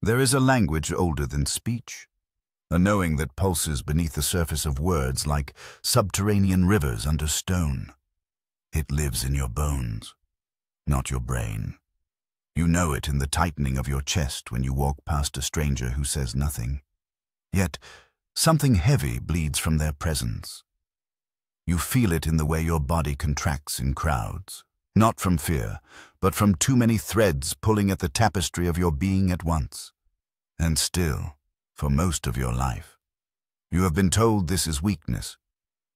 There is a language older than speech, a knowing that pulses beneath the surface of words like subterranean rivers under stone. It lives in your bones, not your brain. You know it in the tightening of your chest when you walk past a stranger who says nothing. Yet, something heavy bleeds from their presence. You feel it in the way your body contracts in crowds, not from fear, but from too many threads pulling at the tapestry of your being at once. And still, for most of your life, you have been told this is weakness,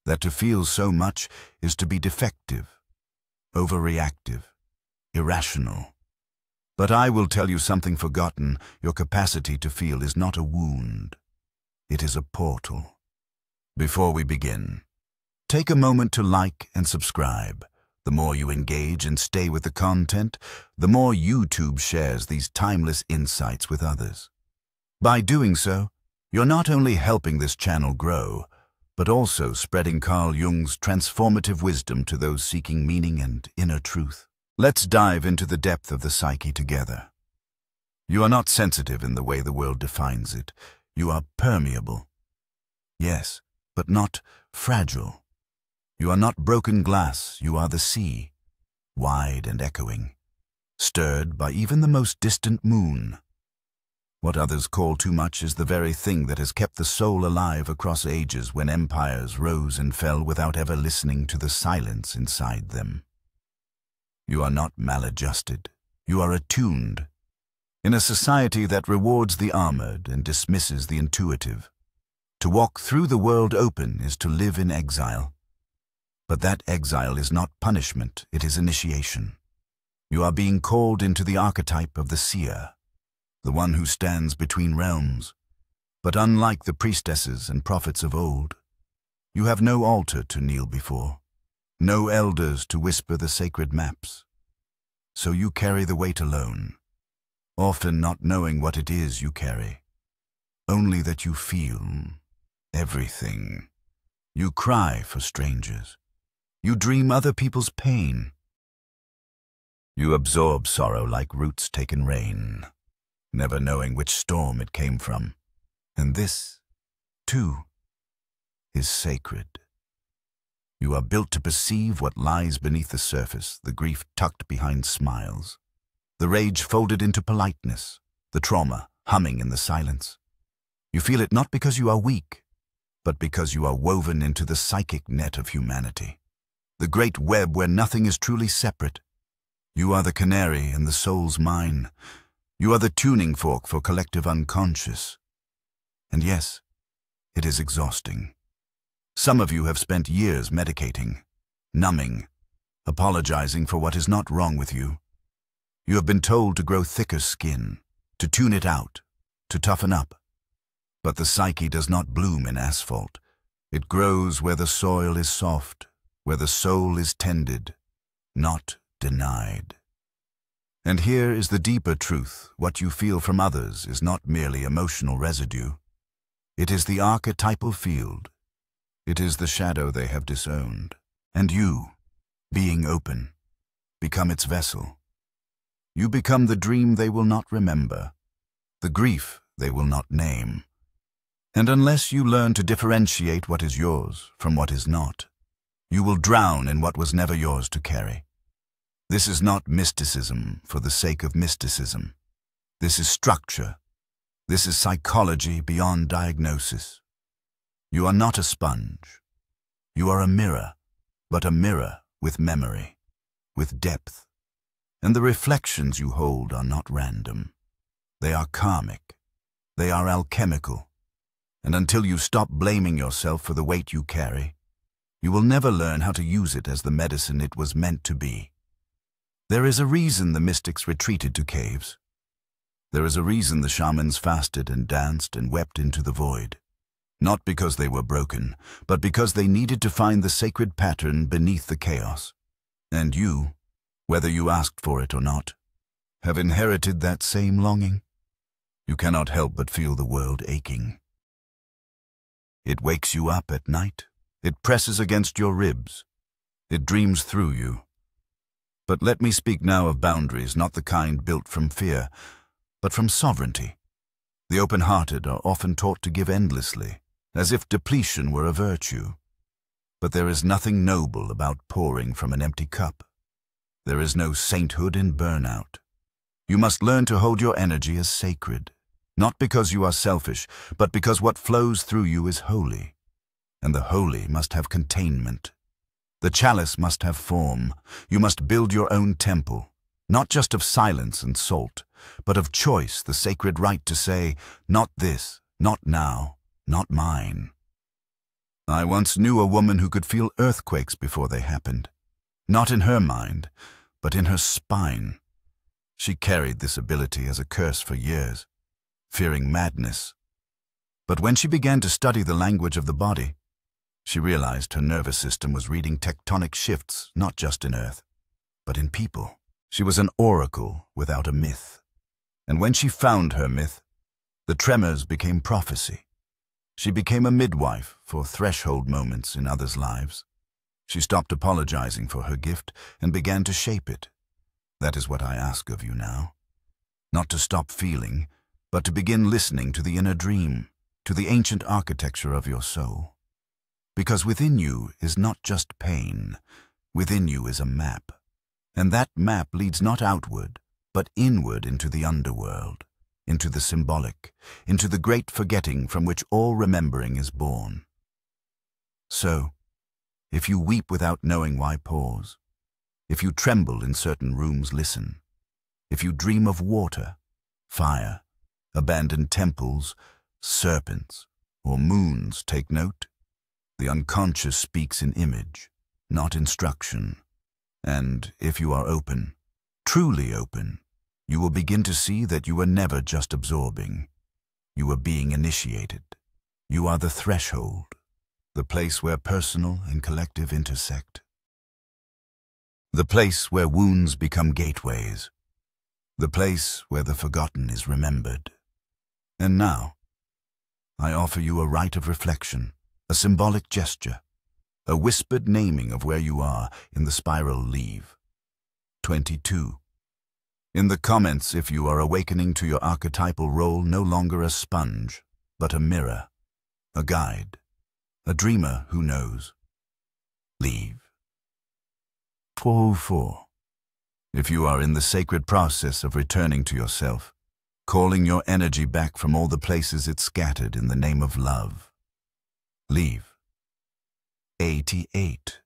that to feel so much is to be defective, overreactive, irrational. But I will tell you something forgotten. Your capacity to feel is not a wound. It is a portal. Before we begin, take a moment to like and subscribe. The more you engage and stay with the content, the more YouTube shares these timeless insights with others. By doing so, you're not only helping this channel grow, but also spreading Carl Jung's transformative wisdom to those seeking meaning and inner truth. Let's dive into the depth of the psyche together. You are not sensitive in the way the world defines it. You are permeable. Yes, but not fragile. You are not broken glass. You are the sea, wide and echoing, stirred by even the most distant moon. What others call too much is the very thing that has kept the soul alive across ages when empires rose and fell without ever listening to the silence inside them. You are not maladjusted. You are attuned. In a society that rewards the armored and dismisses the intuitive, to walk through the world open is to live in exile. But that exile is not punishment, it is initiation. You are being called into the archetype of the seer, the one who stands between realms. But unlike the priestesses and prophets of old, you have no altar to kneel before, no elders to whisper the sacred maps. So you carry the weight alone, often not knowing what it is you carry, only that you feel everything. You cry for strangers. You dream other people's pain. You absorb sorrow like roots take in rain, never knowing which storm it came from. And this, too, is sacred. You are built to perceive what lies beneath the surface, the grief tucked behind smiles, the rage folded into politeness, the trauma humming in the silence. You feel it not because you are weak, but because you are woven into the psychic net of humanity, the great web where nothing is truly separate. You are the canary in the soul's mine. You are the tuning fork for collective unconscious. And yes, it is exhausting. Some of you have spent years medicating, numbing, apologizing for what is not wrong with you. You have been told to grow thicker skin, to tune it out, to toughen up. But the psyche does not bloom in asphalt. It grows where the soil is soft, where the soul is tended, not denied. And here is the deeper truth. What you feel from others is not merely emotional residue. It is the archetypal field. It is the shadow they have disowned. And you, being open, become its vessel. You become the dream they will not remember, the grief they will not name. And unless you learn to differentiate what is yours from what is not, you will drown in what was never yours to carry. This is not mysticism for the sake of mysticism. This is structure. This is psychology beyond diagnosis. You are not a sponge. You are a mirror, but a mirror with memory, with depth. And the reflections you hold are not random. They are karmic. They are alchemical. And until you stop blaming yourself for the weight you carry, you will never learn how to use it as the medicine it was meant to be. There is a reason the mystics retreated to caves. There is a reason the shamans fasted and danced and wept into the void. Not because they were broken, but because they needed to find the sacred pattern beneath the chaos. And you, whether you asked for it or not, have inherited that same longing. You cannot help but feel the world aching. It wakes you up at night. It presses against your ribs. It dreams through you. But let me speak now of boundaries, not the kind built from fear, but from sovereignty. The open-hearted are often taught to give endlessly, as if depletion were a virtue. But there is nothing noble about pouring from an empty cup. There is no sainthood in burnout. You must learn to hold your energy as sacred, not because you are selfish, but because what flows through you is holy. And the holy must have containment. The chalice must have form. You must build your own temple, not just of silence and salt, but of choice, the sacred right to say, not this, not now, not mine. I once knew a woman who could feel earthquakes before they happened, not in her mind, but in her spine. She carried this ability as a curse for years, fearing madness. But when she began to study the language of the body, she realized her nervous system was reading tectonic shifts, not just in earth, but in people. She was an oracle without a myth. And when she found her myth, the tremors became prophecy. She became a midwife for threshold moments in others' lives. She stopped apologizing for her gift and began to shape it. That is what I ask of you now. Not to stop feeling, but to begin listening to the inner dream, to the ancient architecture of your soul. Because within you is not just pain, within you is a map. And that map leads not outward, but inward into the underworld, into the symbolic, into the great forgetting from which all remembering is born. So, if you weep without knowing why, pause. If you tremble in certain rooms, listen. If you dream of water, fire, abandoned temples, serpents, or moons, take note. The unconscious speaks in image, not instruction. And if you are open, truly open, you will begin to see that you are never just absorbing. You are being initiated. You are the threshold, the place where personal and collective intersect. The place where wounds become gateways. The place where the forgotten is remembered. And now, I offer you a rite of reflection, a symbolic gesture, a whispered naming of where you are in the spiral leave. 22. In the comments, if you are awakening to your archetypal role no longer a sponge, but a mirror, a guide, a dreamer who knows. Leave. 404. If you are in the sacred process of returning to yourself, calling your energy back from all the places it scattered in the name of love, leave. 88.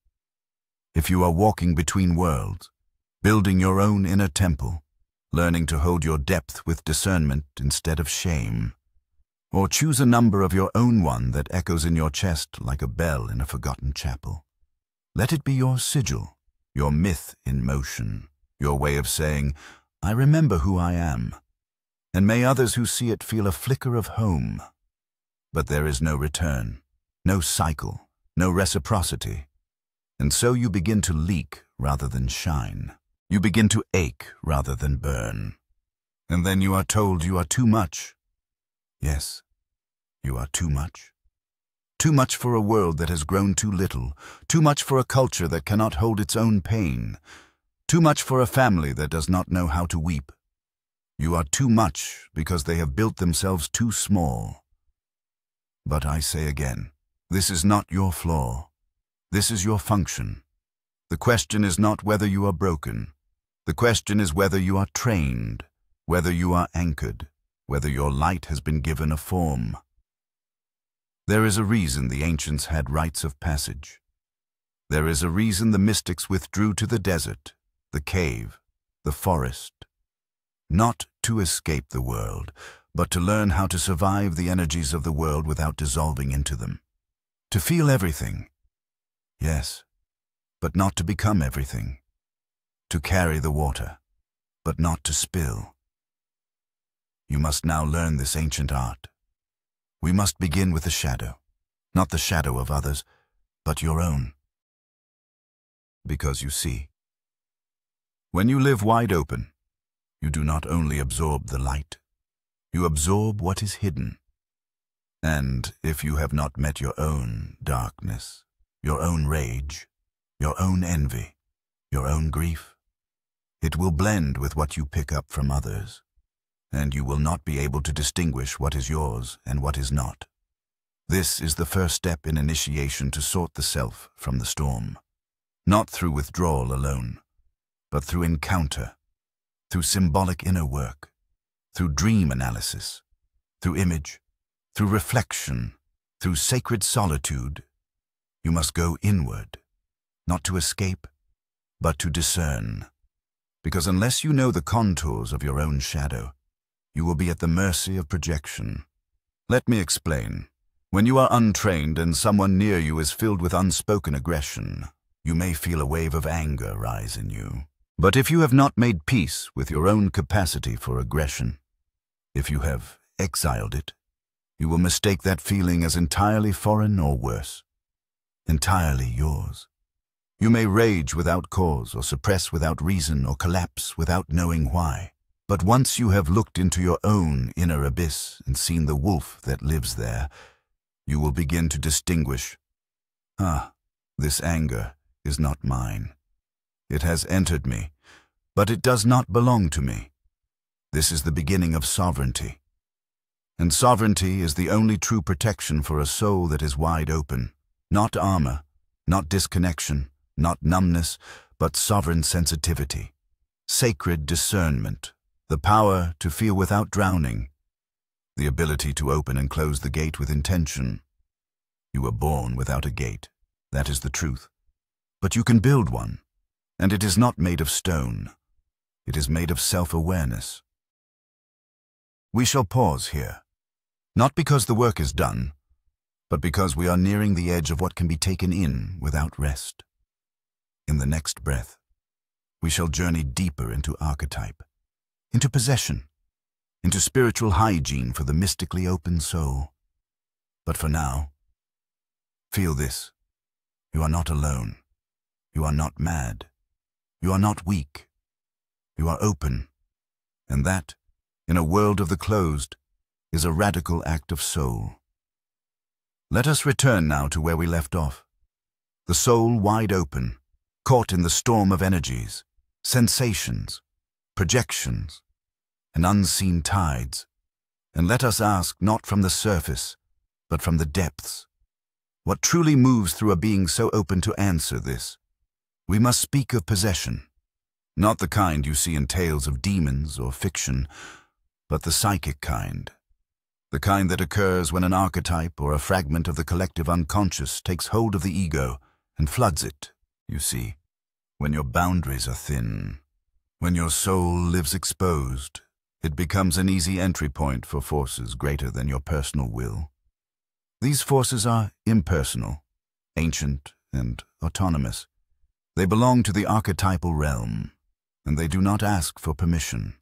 If you are walking between worlds, building your own inner temple, learning to hold your depth with discernment instead of shame, or choose a number of your own one that echoes in your chest like a bell in a forgotten chapel. Let it be your sigil, your myth in motion, your way of saying, I remember who I am, and may others who see it feel a flicker of home. But there is no return, no cycle, no reciprocity, and so you begin to leak rather than shine. You begin to ache rather than burn. And then you are told you are too much. Yes, you are too much. Too much for a world that has grown too little, too much for a culture that cannot hold its own pain, too much for a family that does not know how to weep. You are too much because they have built themselves too small. But I say again, this is not your flaw. This is your function. The question is not whether you are broken. The question is whether you are trained, whether you are anchored, whether your light has been given a form. There is a reason the ancients had rites of passage. There is a reason the mystics withdrew to the desert, the cave, the forest. Not to escape the world, but to learn how to survive the energies of the world without dissolving into them. To feel everything, yes, but not to become everything. To carry the water, but not to spill. You must now learn this ancient art. We must begin with the shadow, not the shadow of others, but your own. Because you see, when you live wide open, you do not only absorb the light, you absorb what is hidden. And if you have not met your own darkness, your own rage, your own envy, your own grief, it will blend with what you pick up from others. and you will not be able to distinguish what is yours and what is not. This is the first step in initiation to sort the self from the storm, not through withdrawal alone, but through encounter, through symbolic inner work, through dream analysis, through image, through reflection, through sacred solitude. You must go inward, not to escape, but to discern. Because unless you know the contours of your own shadow, you will be at the mercy of projection. Let me explain. When you are untrained and someone near you is filled with unspoken aggression, you may feel a wave of anger rise in you. But if you have not made peace with your own capacity for aggression, if you have exiled it, you will mistake that feeling as entirely foreign or worse, entirely yours. You may rage without cause or suppress without reason or collapse without knowing why. But once you have looked into your own inner abyss and seen the wolf that lives there, you will begin to distinguish, this anger is not mine. It has entered me, but it does not belong to me. This is the beginning of sovereignty. And sovereignty is the only true protection for a soul that is wide open. Not armor, not disconnection, not numbness, but sovereign sensitivity, sacred discernment, the power to feel without drowning, the ability to open and close the gate with intention. You were born without a gate, that is the truth. But you can build one, and it is not made of stone. It is made of self-awareness. We shall pause here, not because the work is done, but because we are nearing the edge of what can be taken in without rest. In the next breath, we shall journey deeper into archetype, into possession, into spiritual hygiene for the mystically open soul. But for now, feel this. You are not alone. You are not mad. You are not weak. You are open. And that, in a world of the closed, is a radical act of soul. Let us return now to where we left off. The soul wide open, caught in the storm of energies, sensations, projections, and unseen tides. And let us ask not from the surface, but from the depths. What truly moves through a being so open to answer this? We must speak of possession, not the kind you see in tales of demons or fiction, but the psychic kind. The kind that occurs when an archetype or a fragment of the collective unconscious takes hold of the ego and floods it, you see, when your boundaries are thin. When your soul lives exposed, it becomes an easy entry point for forces greater than your personal will. These forces are impersonal, ancient, and autonomous. They belong to the archetypal realm, and they do not ask for permission.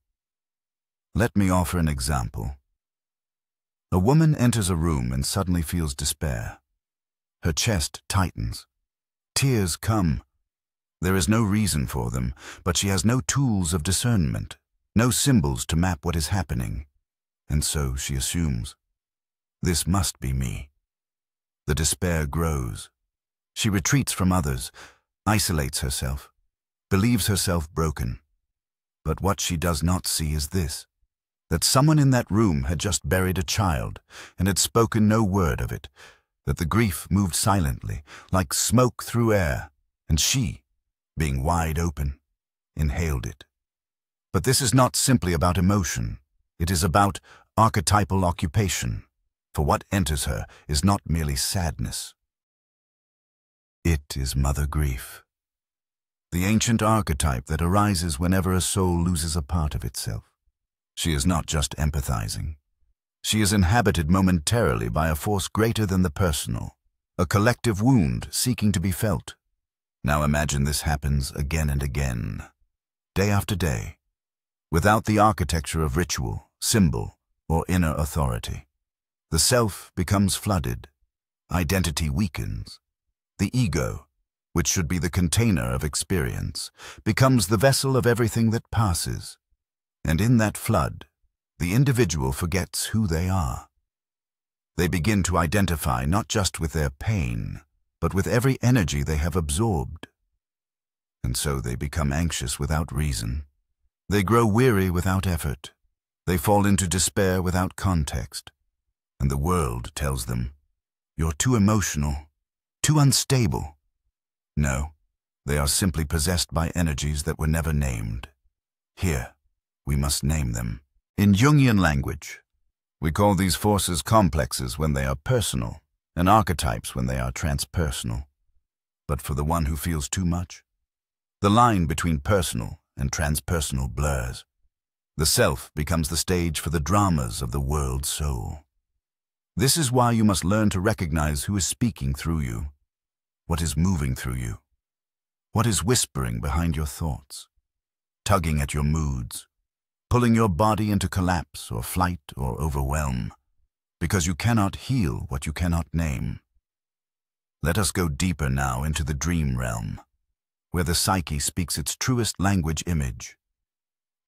Let me offer an example. A woman enters a room and suddenly feels despair. Her chest tightens. Tears come. There is no reason for them, but she has no tools of discernment, no symbols to map what is happening, and so she assumes, this must be me. The despair grows. She retreats from others, isolates herself, believes herself broken. But what she does not see is this, that someone in that room had just buried a child and had spoken no word of it, that the grief moved silently, like smoke through air, and she, being wide open, inhaled it. But this is not simply about emotion. It is about archetypal occupation, for what enters her is not merely sadness. It is mother grief, the ancient archetype that arises whenever a soul loses a part of itself. She is not just empathizing. She is inhabited momentarily by a force greater than the personal, a collective wound seeking to be felt. Now imagine this happens again and again, day after day, without the architecture of ritual, symbol, or inner authority. The self becomes flooded, identity weakens. The ego, which should be the container of experience, becomes the vessel of everything that passes. And in that flood, the individual forgets who they are. They begin to identify not just with their pain, but with every energy they have absorbed. And so they become anxious without reason. They grow weary without effort. They fall into despair without context, and the world tells them, "You're too emotional, too unstable." No, they are simply possessed by energies that were never named. Here, we must name them. In Jungian language, we call these forces complexes when they are personal, and archetypes when they are transpersonal. But for the one who feels too much, the line between personal and transpersonal blurs. The self becomes the stage for the dramas of the world soul. This is why you must learn to recognize who is speaking through you, what is moving through you, what is whispering behind your thoughts, tugging at your moods, pulling your body into collapse or flight or overwhelm, because you cannot heal what you cannot name. Let us go deeper now into the dream realm, where the psyche speaks its truest language image.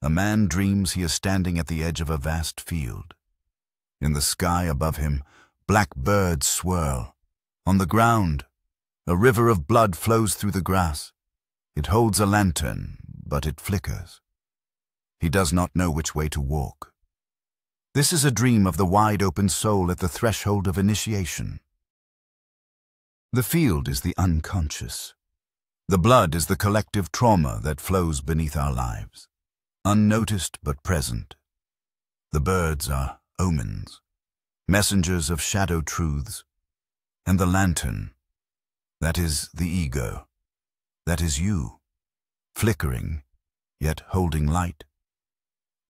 A man dreams he is standing at the edge of a vast field. In the sky above him, black birds swirl. On the ground, a river of blood flows through the grass. It holds a lantern, but it flickers. He does not know which way to walk. This is a dream of the wide-open soul at the threshold of initiation. The field is the unconscious. The blood is the collective trauma that flows beneath our lives, unnoticed but present. The birds are omens, messengers of shadow truths, and the lantern, that is the ego, that is you, flickering, yet holding light.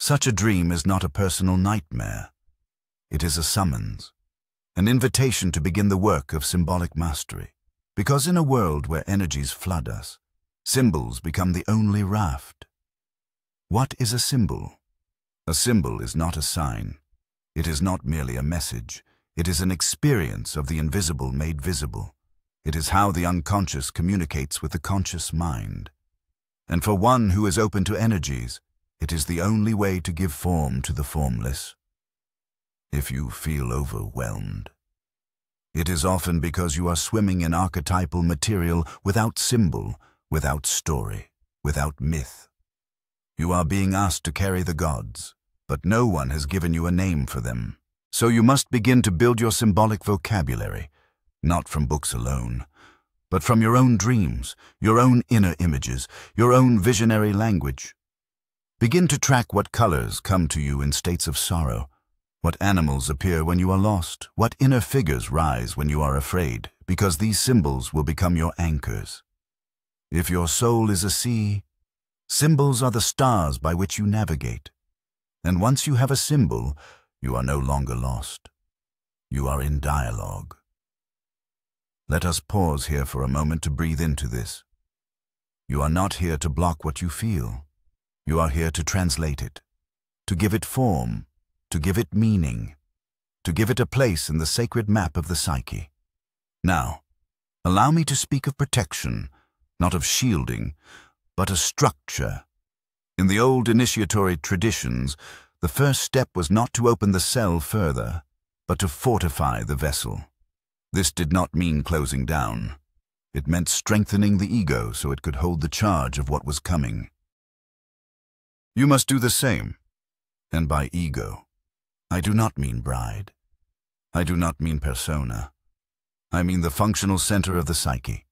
Such a dream is not a personal nightmare. It is a summons, an invitation to begin the work of symbolic mastery. Because in a world where energies flood us, symbols become the only raft. What is a symbol? A symbol is not a sign. It is not merely a message. It is an experience of the invisible made visible. It is how the unconscious communicates with the conscious mind. And for one who is open to energies, it is the only way to give form to the formless. If you feel overwhelmed, it is often because you are swimming in archetypal material without symbol, without story, without myth. You are being asked to carry the gods, but no one has given you a name for them. So you must begin to build your symbolic vocabulary, not from books alone, but from your own dreams, your own inner images, your own visionary language. Begin to track what colors come to you in states of sorrow, what animals appear when you are lost, what inner figures rise when you are afraid, because these symbols will become your anchors. If your soul is a sea, symbols are the stars by which you navigate. And once you have a symbol, you are no longer lost. You are in dialogue. Let us pause here for a moment to breathe into this. You are not here to block what you feel. You are here to translate it, to give it form, to give it meaning, to give it a place in the sacred map of the psyche. Now, allow me to speak of protection, not of shielding, but a structure. In the old initiatory traditions, the first step was not to open the cell further, but to fortify the vessel. This did not mean closing down. It meant strengthening the ego so it could hold the charge of what was coming. You must do the same. And by ego, I do not mean bride. I do not mean persona. I mean the functional center of the psyche.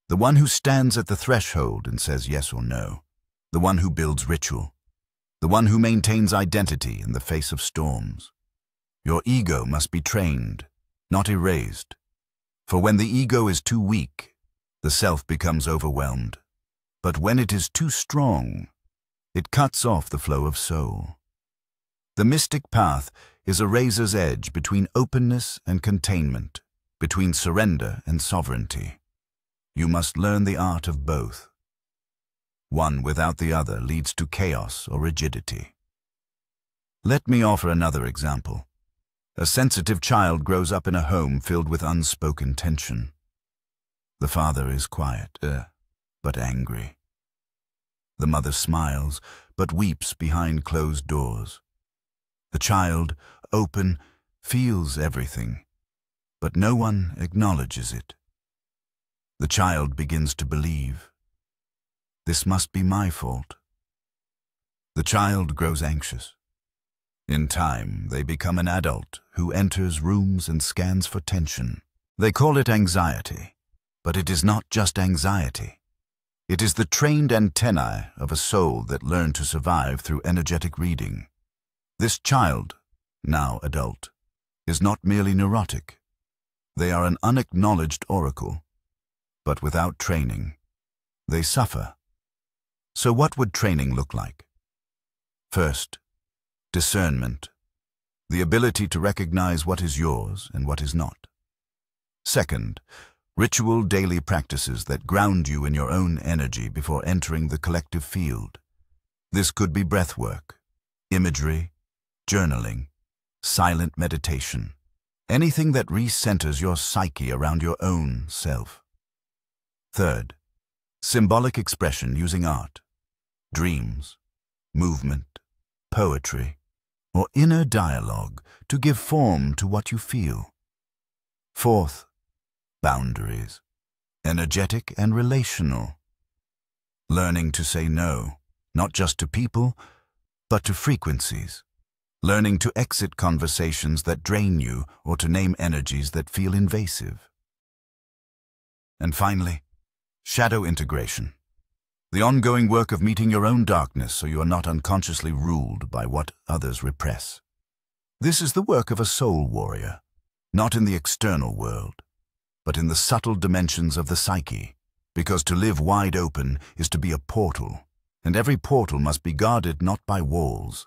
The one who stands at the threshold and says yes or no. The one who builds ritual. The one who maintains identity in the face of storms. Your ego must be trained, not erased. For when the ego is too weak, the self becomes overwhelmed. But when it is too strong, it cuts off the flow of soul. The mystic path is a razor's edge between openness and containment, between surrender and sovereignty. You must learn the art of both. One without the other leads to chaos or rigidity. Let me offer another example. A sensitive child grows up in a home filled with unspoken tension. The father is quiet, but angry. The mother smiles, but weeps behind closed doors. The child, open, feels everything, but no one acknowledges it. The child begins to believe, this must be my fault. The child grows anxious. In time, they become an adult who enters rooms and scans for tension. They call it anxiety, but it is not just anxiety. It is the trained antennae of a soul that learned to survive through energetic reading. This child, now adult, is not merely neurotic. They are an unacknowledged oracle, but without training, they suffer. So what would training look like? First, discernment, the ability to recognize what is yours and what is not. Second, ritual daily practices that ground you in your own energy before entering the collective field. This could be breathwork, imagery, journaling, silent meditation, anything that recenters your psyche around your own self. Third, symbolic expression using art, dreams, movement, poetry, or inner dialogue to give form to what you feel. Fourth, boundaries, energetic and relational. Learning to say no, not just to people, but to frequencies. Learning to exit conversations that drain you or to name energies that feel invasive. And finally, shadow integration. The ongoing work of meeting your own darkness so you are not unconsciously ruled by what others repress. This is the work of a soul warrior, not in the external world, but in the subtle dimensions of the psyche, because to live wide open is to be a portal, and every portal must be guarded not by walls,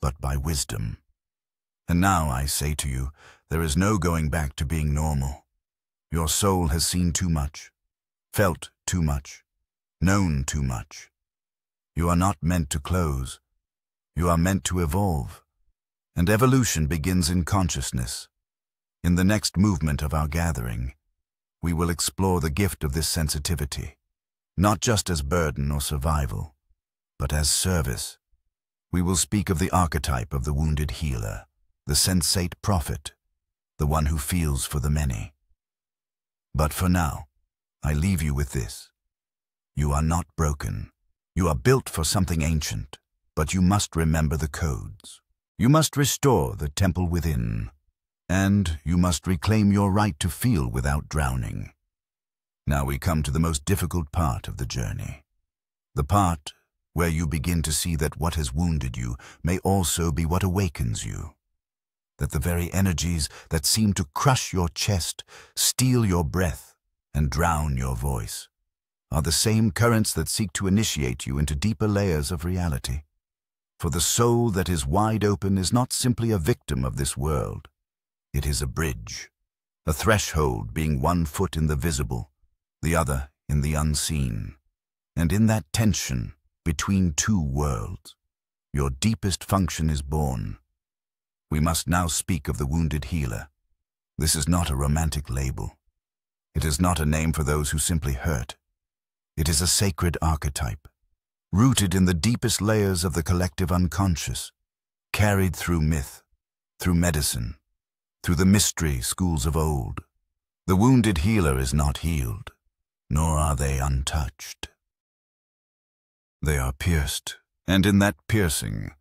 but by wisdom. And now I say to you, there is no going back to being normal. Your soul has seen too much, felt too much, known too much. You are not meant to close. You are meant to evolve. And evolution begins in consciousness. In the next movement of our gathering, we will explore the gift of this sensitivity, not just as burden or survival, but as service. We will speak of the archetype of the wounded healer, the sensate prophet, the one who feels for the many. But for now, I leave you with this. You are not broken. You are built for something ancient, but you must remember the codes. You must restore the temple within, and you must reclaim your right to feel without drowning. Now we come to the most difficult part of the journey, the part where you begin to see that what has wounded you may also be what awakens you, that the very energies that seem to crush your chest, steal your breath, and drown your voice, are the same currents that seek to initiate you into deeper layers of reality. For the soul that is wide open is not simply a victim of this world. It is a bridge, a threshold being one foot in the visible, the other in the unseen. And in that tension between two worlds, your deepest function is born. We must now speak of the wounded healer. This is not a romantic label. It is not a name for those who simply hurt. It is a sacred archetype, rooted in the deepest layers of the collective unconscious, carried through myth, through medicine, through the mystery schools of old. The wounded healer is not healed, nor are they untouched. They are pierced, and in that piercing,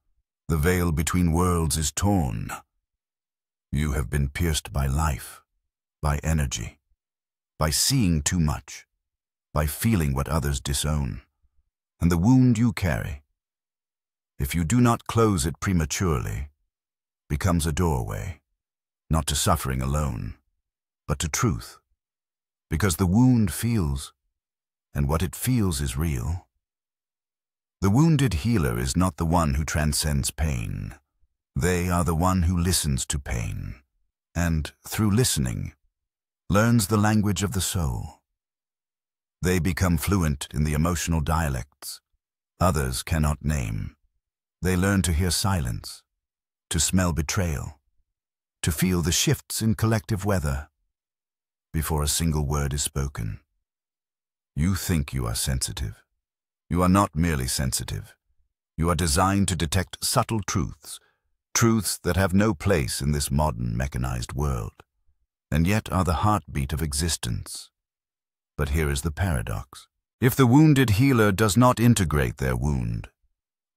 the veil between worlds is torn. You have been pierced by life, by energy, by seeing too much, by feeling what others disown. And the wound you carry, if you do not close it prematurely, becomes a doorway, not to suffering alone, but to truth. Because the wound feels, and what it feels is real. The wounded healer is not the one who transcends pain. They are the one who listens to pain, and, through listening, learns the language of the soul. They become fluent in the emotional dialects others cannot name. They learn to hear silence, to smell betrayal, to feel the shifts in collective weather before a single word is spoken. You think you are sensitive. You are not merely sensitive. You are designed to detect subtle truths, truths that have no place in this modern mechanized world, and yet are the heartbeat of existence. But here is the paradox. If the wounded healer does not integrate their wound,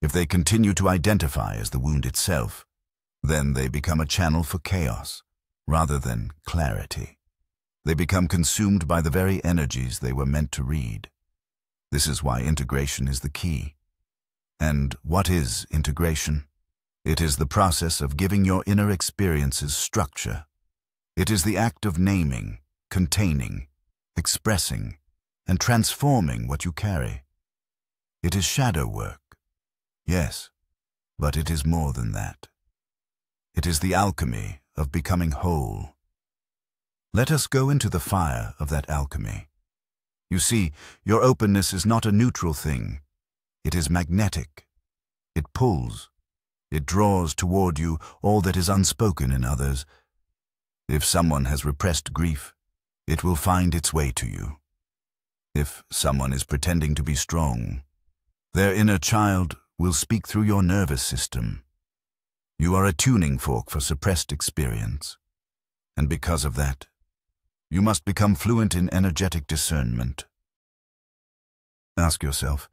if they continue to identify as the wound itself, Then they become a channel for chaos, rather than clarity. They become consumed by the very energies they were meant to read. This is why integration is the key. And what is integration? It is the process of giving your inner experiences structure. It is the act of naming, containing, expressing, and transforming what you carry. It is shadow work. Yes, but it is more than that. It is the alchemy of becoming whole. Let us go into the fire of that alchemy. You see, your openness is not a neutral thing. It is magnetic. It pulls. It draws toward you all that is unspoken in others. If someone has repressed grief, it will find its way to you. If someone is pretending to be strong, their inner child will speak through your nervous system. You are a tuning fork for suppressed experience. And because of that, you must become fluent in energetic discernment. Ask yourself,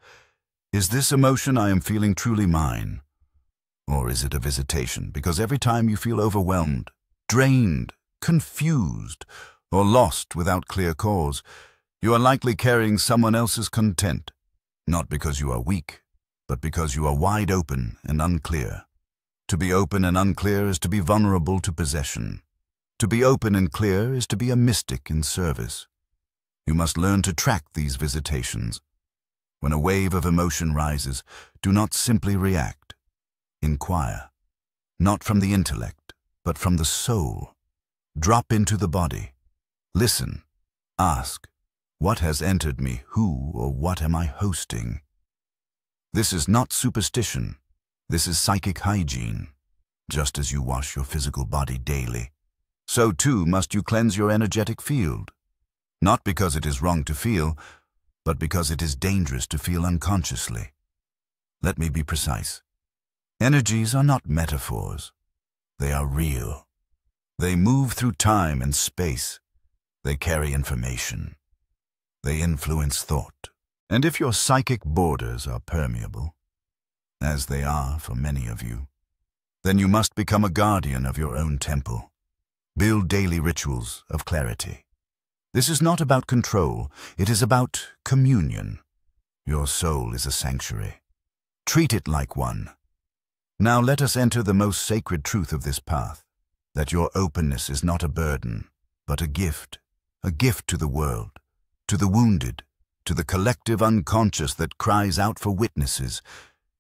is this emotion I am feeling truly mine? Or is it a visitation? Because every time you feel overwhelmed, drained, confused, or lost without clear cause, you are likely carrying someone else's content, not because you are weak, but because you are wide open and unclear. To be open and unclear is to be vulnerable to possession. To be open and clear is to be a mystic in service. You must learn to track these visitations. When a wave of emotion rises, do not simply react. Inquire, not from the intellect, but from the soul. Drop into the body. Listen. Ask, what has entered me? Who or what am I hosting? This is not superstition. This is psychic hygiene. Just as you wash your physical body daily, so too must you cleanse your energetic field. Not because it is wrong to feel, but because it is dangerous to feel unconsciously. Let me be precise. Energies are not metaphors. They are real. They move through time and space. They carry information. They influence thought. And if your psychic borders are permeable, as they are for many of you, then you must become a guardian of your own temple. Build daily rituals of clarity. This is not about control. It is about communion. Your soul is a sanctuary. Treat it like one. Now let us enter the most sacred truth of this path, that your openness is not a burden, but a gift to the world, to the wounded, to the collective unconscious that cries out for witnesses.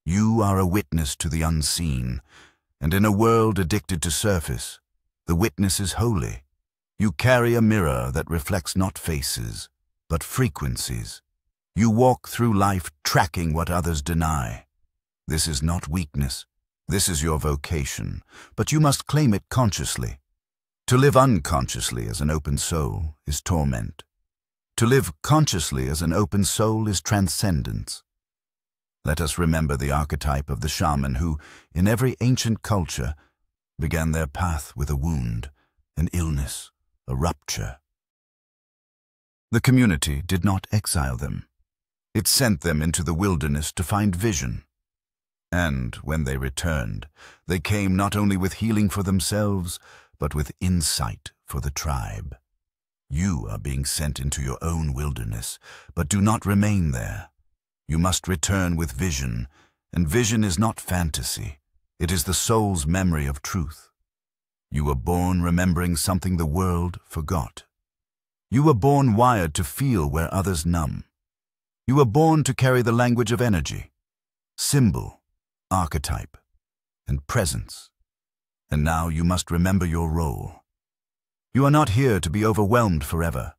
You are a witness to the unseen, and in a world addicted to surface, the witness is holy. You carry a mirror that reflects not faces, but frequencies. You walk through life tracking what others deny. This is not weakness. This is your vocation, but you must claim it consciously. To live unconsciously as an open soul is torment. To live consciously as an open soul is transcendence. Let us remember the archetype of the shaman who, in every ancient culture, began their path with a wound, an illness, a rupture. The community did not exile them. It sent them into the wilderness to find vision. And when they returned, they came not only with healing for themselves, but with insight for the tribe. You are being sent into your own wilderness, but do not remain there. You must return with vision, and vision is not fantasy. It is the soul's memory of truth. You were born remembering something the world forgot. You were born wired to feel where others numb. You were born to carry the language of energy, symbol, archetype, and presence. And now you must remember your role. You are not here to be overwhelmed forever.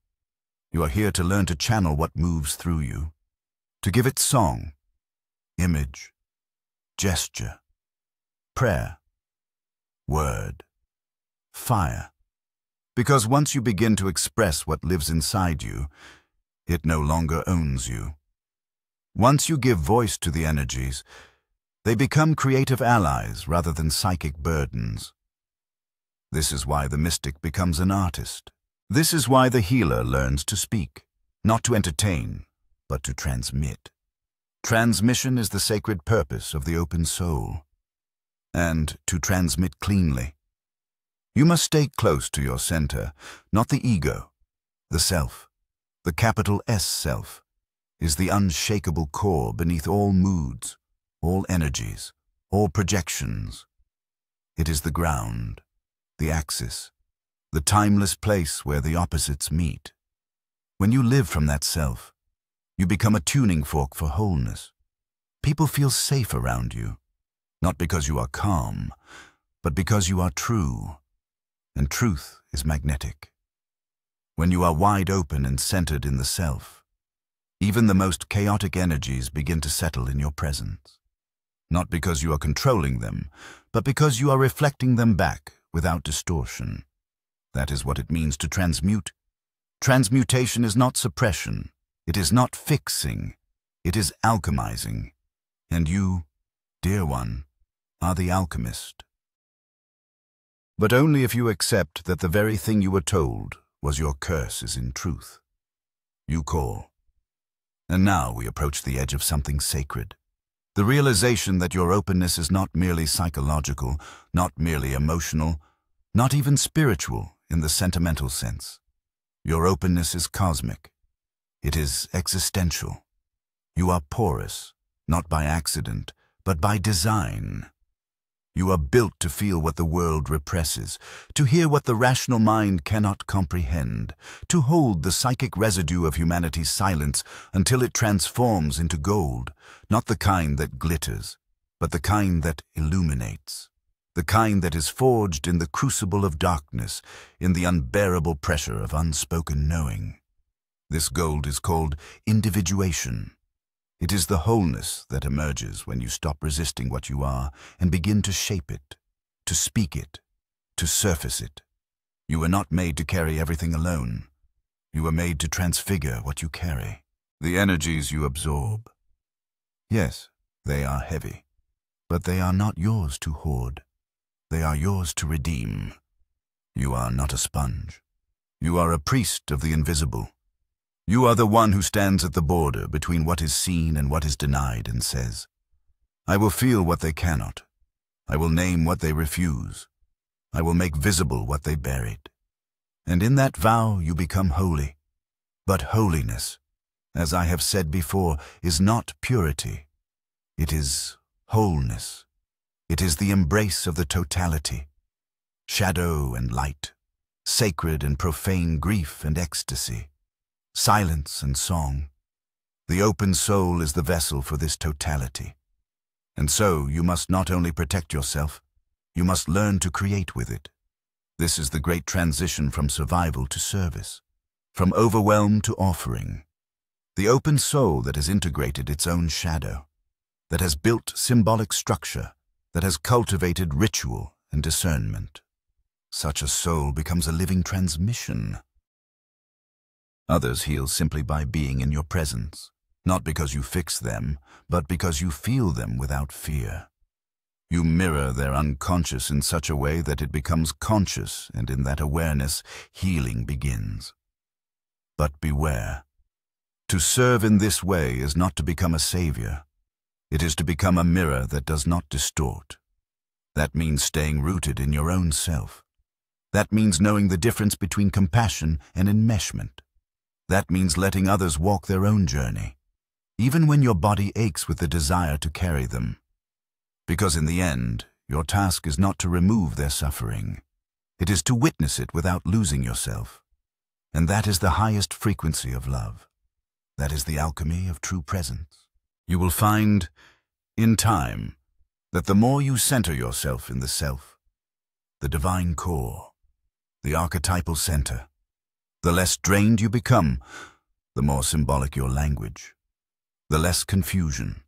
You are here to learn to channel what moves through you, to give it song, image, gesture, prayer, word, fire. Because once you begin to express what lives inside you, it no longer owns you. Once you give voice to the energies, they become creative allies rather than psychic burdens. This is why the mystic becomes an artist. This is why the healer learns to speak, not to entertain, but to transmit. Transmission is the sacred purpose of the open soul. and to transmit cleanly. You must stay close to your center, not the ego. The self, the capital S self, is the unshakable core beneath all moods, all energies, all projections. It is the ground, the axis, the timeless place where the opposites meet. When you live from that self, you become a tuning fork for wholeness. People feel safe around you, not because you are calm, but because you are true, and truth is magnetic. When you are wide open and centered in the self, even the most chaotic energies begin to settle in your presence. Not because you are controlling them, but because you are reflecting them back without distortion. That is what it means to transmute. Transmutation is not suppression. It is not fixing. It is alchemizing. And you, dear one, are the alchemist. But only if you accept that the very thing you were told was your curse is in truth. You call. And now we approach the edge of something sacred. The realization that your openness is not merely psychological, not merely emotional, not even spiritual in the sentimental sense. Your openness is cosmic. It is existential. You are porous, not by accident, but by design. You are built to feel what the world represses, to hear what the rational mind cannot comprehend, to hold the psychic residue of humanity's silence until it transforms into gold, not the kind that glitters, but the kind that illuminates, the kind that is forged in the crucible of darkness, in the unbearable pressure of unspoken knowing. This gold is called individuation. It is the wholeness that emerges when you stop resisting what you are and begin to shape it, to speak it, to surface it. You were not made to carry everything alone. You were made to transfigure what you carry, the energies you absorb. Yes, they are heavy, but they are not yours to hoard. They are yours to redeem. You are not a sponge. You are a priest of the invisible. You are the one who stands at the border between what is seen and what is denied and says, I will feel what they cannot. I will name what they refuse. I will make visible what they buried. And in that vow you become holy. But holiness, as I have said before, is not purity. It is wholeness. It is the embrace of the totality. Shadow and light, sacred and profane grief and ecstasy, silence and song. The open soul is the vessel for this totality. And so you must not only protect yourself, you must learn to create with it. This is the great transition from survival to service, from overwhelm to offering. The open soul that has integrated its own shadow, that has built symbolic structure, that has cultivated ritual and discernment. Such a soul becomes a living transmission. Others heal simply by being in your presence, not because you fix them, but because you feel them without fear. You mirror their unconscious in such a way that it becomes conscious, and in that awareness, healing begins. But beware. To serve in this way is not to become a savior. It is to become a mirror that does not distort. That means staying rooted in your own self. That means knowing the difference between compassion and enmeshment. That means letting others walk their own journey, even when your body aches with the desire to carry them. Because in the end, your task is not to remove their suffering. It is to witness it without losing yourself. And that is the highest frequency of love. That is the alchemy of true presence. You will find, in time, that the more you center yourself in the self, the divine core, the archetypal center, the less drained you become, the more symbolic your language, the less confusion,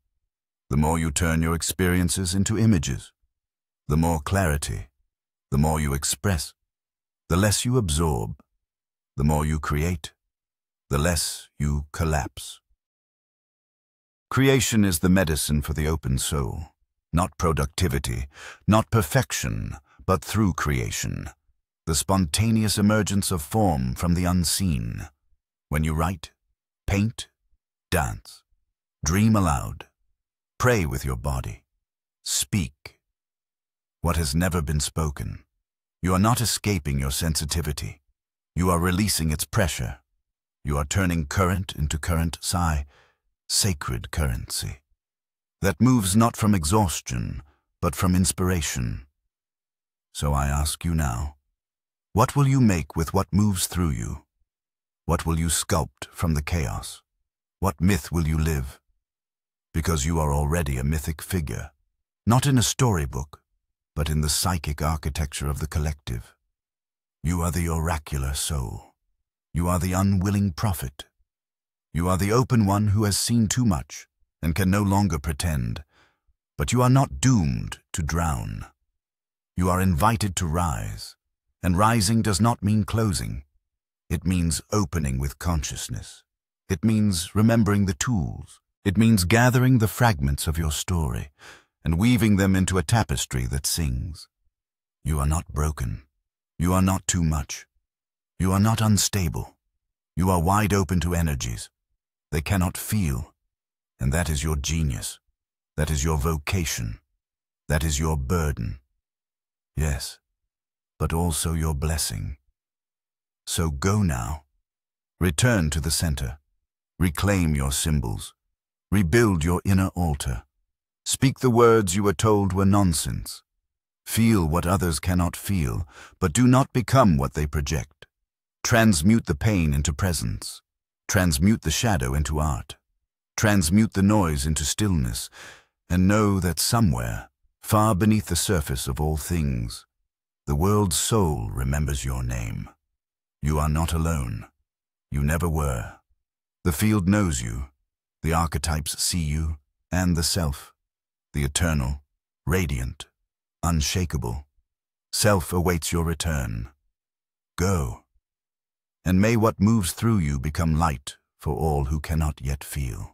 the more you turn your experiences into images, the more clarity, the more you express, the less you absorb, the more you create, the less you collapse. Creation is the medicine for the open soul, not productivity, not perfection, but through creation. The spontaneous emergence of form from the unseen. When you write, paint, dance, dream aloud, pray with your body, speak. what has never been spoken. You are not escaping your sensitivity. You are releasing its pressure. You are turning current into current sacred currency. That moves not from exhaustion, but from inspiration. So I ask you now, what will you make with what moves through you? What will you sculpt from the chaos? What myth will you live? Because you are already a mythic figure, not in a storybook, but in the psychic architecture of the collective. You are the oracular soul. You are the unwilling prophet. You are the open one who has seen too much and can no longer pretend. But you are not doomed to drown. You are invited to rise, and rising does not mean closing. It means opening with consciousness. It means remembering the tools. It means gathering the fragments of your story and weaving them into a tapestry that sings. You are not broken. You are not too much. You are not unstable. You are wide open to energies. They cannot feel, and that is your genius. That is your vocation. That is your burden. Yes, but also your blessing. So go now. Return to the center. Reclaim your symbols. Rebuild your inner altar. Speak the words you were told were nonsense. Feel what others cannot feel, but do not become what they project. Transmute the pain into presence. Transmute the shadow into art. Transmute the noise into stillness, and know that somewhere, far beneath the surface of all things, the world's soul remembers your name. You are not alone. You never were. The field knows you. The archetypes see you, and the self, the eternal, radiant, unshakable. Self awaits your return. Go, and may what moves through you become light for all who cannot yet feel.